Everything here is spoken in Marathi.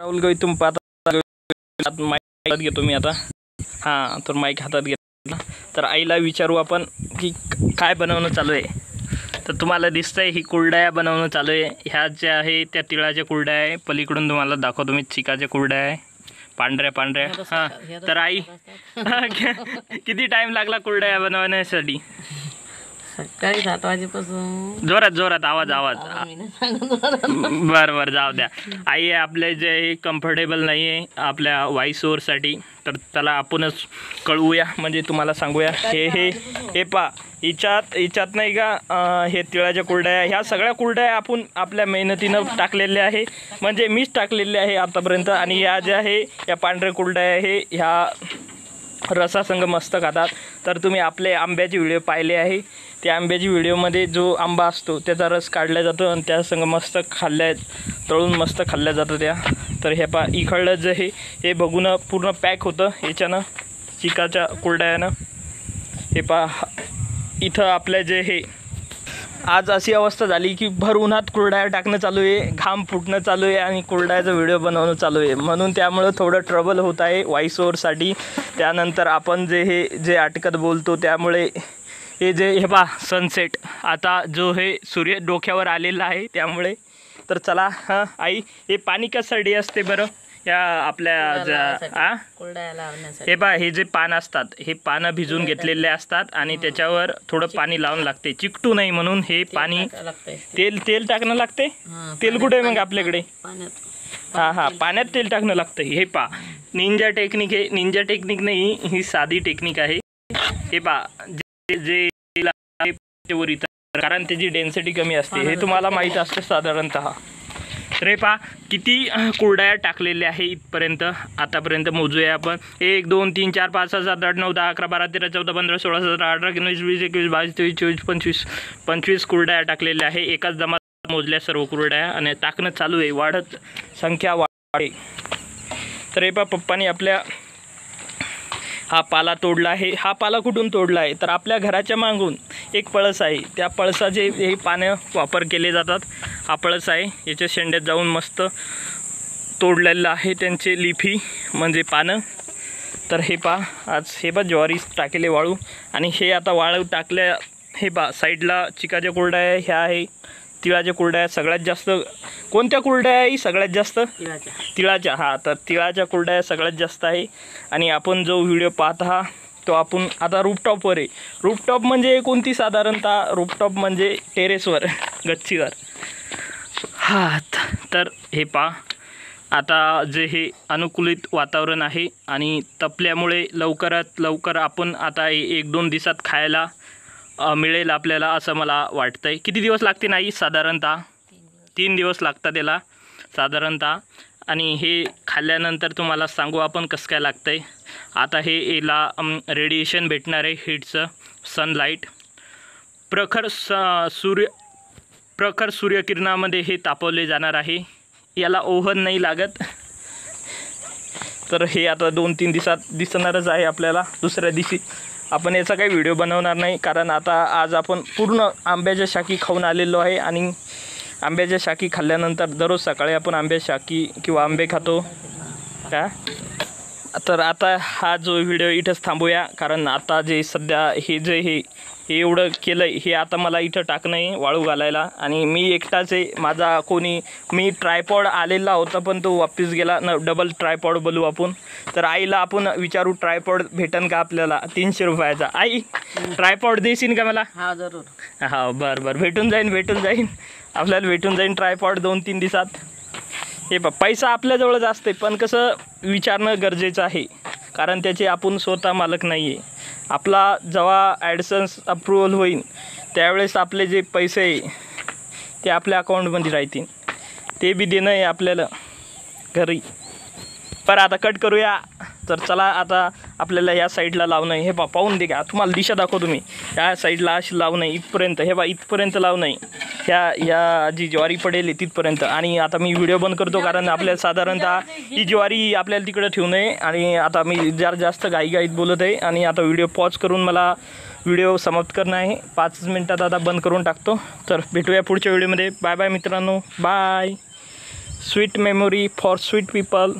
राहुल गवई तुम पाहता माईक हातात घेतो मी आता। हां तर माईक हातात घेतला तर आईला विचारू आपण की काय बनवणं चालू आहे। तर तुम्हाला दिसतंय ही कुरडया बनवणं चालू आहे। ह्या ज्या आहे त्या तिळाच्या कुरडया आहे। पलीकडून तुम्हाला दाखवतो मी चिकाच्या कुरडया आहे, पांढऱ्या पांढऱ्या। हां तर आई किती टाइम लागला कुरडया बनवण्यासाठी? सकाळी 7 वाजेपासून। जोरात जोरात आवाज बरं जाऊ द्या। आई आपले जे कम्फर्टेबल नाही आहे आपल्या व्हॉइस ओव्हरसाठी, तर त्याला आपणच कळवूया, म्हणजे तुम्हाला सांगूया। हे पा हिच्यात नाही का हे तिळाच्या कुरडया, ह्या सगळ्या कुरडया आपण आपल्या मेहनतीनं टाकलेल्या आहे, म्हणजे मीच टाकलेल्या आहे आतापर्यंत। आणि या ज्या आहे या पांढऱ्या कुरडया आहे ह्या रसासंग मस्त खातात। तर तुम्ही आपले आंब्याचे व्हिडिओ पाहिले आहे, त्या आंब्याची व्हिडिओमध्ये जो आंबा असतो त्याचा रस काढला जातो आणि त्या संग मस्त तळून मस्त खाल्ल्या जातं त्या। तर हे पा इकडलं जे हे बघून पूर्ण पॅक होतं याच्यानं चिकाच्या कुरडयानं। हे पा इथं आपल्या जे हे आज अशी अवस्था झाली की भर उन्हात कुरडया टाकणं चालू आहे, घाम फुटणं चालू आहे आणि कुरडयाचा व्हिडिओ बनवणं चालू आहे, म्हणून त्यामुळं थोडं ट्रबल होत आहे व्हॉइस ओव्हरसाठी। त्यानंतर आपण जे अटकत बोलतो त्यामुळे हे पा सनसेट आता जो हे सूर्य डोक्यावर आलेला आहे त्यामुळे। तर चला हां आई हे पाणी कशासाठी असते बरं या आपल्या कुरडया लावण्यासाठी? हे पा हे जे पान असतात हे पानं भिजून घेतलेले असतात आणि त्याच्यावर थोडं पाणी लावून लागते चिकटू नाही म्हणून। हे पाणी तेल टाकणं लागते। तेल कुठे मग आपल्याकडे? हां पाण्यात तेल टाकणं लागतं। हे पा निंजा टेक्निक आहे, निंजा टेक्निक नाही ही साधी टेक्निक आहे। हे पा जे कारण त्याची डेन्सिटी कमी असते हे तुम्हाला माहीत असतं साधारणतः। तर हे पा किती कुरडया टाकलेल्या आहे इथपर्यंत आतापर्यंत मोजूया आपण। 1 2 3 4 5 6 7 8 9 10 11 12 13 14 15 16 17 18 19 20 21 22 23 24 25 कुरडया टाकलेल्या आहे एकाच जमात मोजल्या सर्व कुरडया आणि टाकणं चालू आहे, वाढत संख्या वाढे। तर हे पा पप्पानी आपल्या हा पाला तोडला आहे। हा पाला कुठून तोडला आहे तर आपल्या घराच्या मागून एक पळस आहे, त्या पळसाचे हे पानं वापर केले जातात। हा पळस आहे, याच्या शेंड्यात जाऊन मस्त तोडलेलं आहे त्यांचे लिफी म्हणजे पानं। तर हे पा आज हे पा ज्वारी टाकले वाळू आणि हे आता वाळू टाकल्या। हे पा साईडला चिकाच्या कुरडया ह्या आहे, तिळाच्या कुरडया सगळ्यात जास्त। कोणत्या कुरडया आहे सगळ्यात जास्त? तिळाच्या। हां तर तिळाच्या कुरडया सगळ्यात जास्त आहे। आणि आपण जो व्हिडिओ पाहत आहात तो आपण आता रूफटॉपवर आहे। रूफटॉप म्हणजे कोणती? साधारणतः रूफटॉप म्हणजे टेरेसवर गच्चीवर। हां तर हे पा आता जे हे अनुकूलित वातावरण आहे आणि तपल्यामुळे लवकरात लवकर आपण आता 1-2 दिवसात खायला मिळेल आपल्याला असं मला वाटतंय। किती दिवस लागते नाही? साधारणतः 3 दिवस लागतात त्याला साधारणतः। आणि हे खाल्ल्यानंतर तुम्हाला सांगू आपण कसं काय लागतंय। आता हे याला रेडिएशन भेटणार आहे हीटचं, सनलाईट प्रखर सूर्यकिरणामध्ये हे तापवले जाणार आहे, याला ओव्हन नाही लागत। तर हे आता 2-3 दिवसात दिसणारच आहे आपल्याला। दुसऱ्या दिवशी आपण याचा काही व्हिडिओ बनवणार नाही, कारण आता आज आपण पूर्ण आंब्याच्या शाकी खाऊन आलेलो आहे आणि आंब्याच्या शाकी खाल्ल्यानंतर दररोज सकाळी आपण आंब्याच्या शाकी किंवा आंबे खातो का। तर आता हा जो व्हिडिओ इथंच थांबूया, कारण आता जे सध्या हे एवढं केलं आहे हे आता मला इथं टाकणं आहे वाळू घालायला आणि मी एकटाच आहे। मी ट्रायपॉड आलेला होता पण तो वापस गेला न, डबल ट्रायपॉड बोलू आपण। तर आईला आपण विचारू ट्रायपॉड भेटन का आपल्याला 300 रुपयाचा। आई ट्रायपॉड देशील का मला? हां जरूर। हां बरं भेटून जाईन आपल्याला भेटून जाईन ट्रायपॉड 2-3 दिवसात। हे पैसा आपल्याजवळच असते पण कसं विचारणं गरजेचं आहे, कारण त्याचे आपण स्वतः मालक नाही आहे। आपला जेव्हा ॲडसन्स अप्रूव्हल होईल त्यावेळेस आपले जे पैसे आहे ते आपल्या अकाउंटमध्ये राहतील, ते बी देणं आहे आपल्याला घरी। पर आता कट करूया। तर चला आता आपल्याला या साईडला लावणं आहे। हे पाहून दे का तुम्हाला दिशा दाखवतो मी। या साईडला अशी लावणं आहे इथपर्यंत, हे इथपर्यंत लावणं आहे ह्या जी ज्वारी पडेल आहे तिथपर्यंत। आणि आता मी व्हिडिओ बंद करतो कारण आपल्याला साधारणतः ही ज्वारी आपल्याला तिकडे ठेवणं आहे आणि आता मी जास्त घाईघाईत बोलत आहे आणि आता व्हिडिओ पॉज करून मला व्हिडिओ समाप्त करणं आहे। 5 मिनिटात आता बंद करून टाकतो। तर भेटूया पुढच्या व्हिडिओमध्ये। बाय बाय मित्रांनो, bye. Sweet memory for sweet people.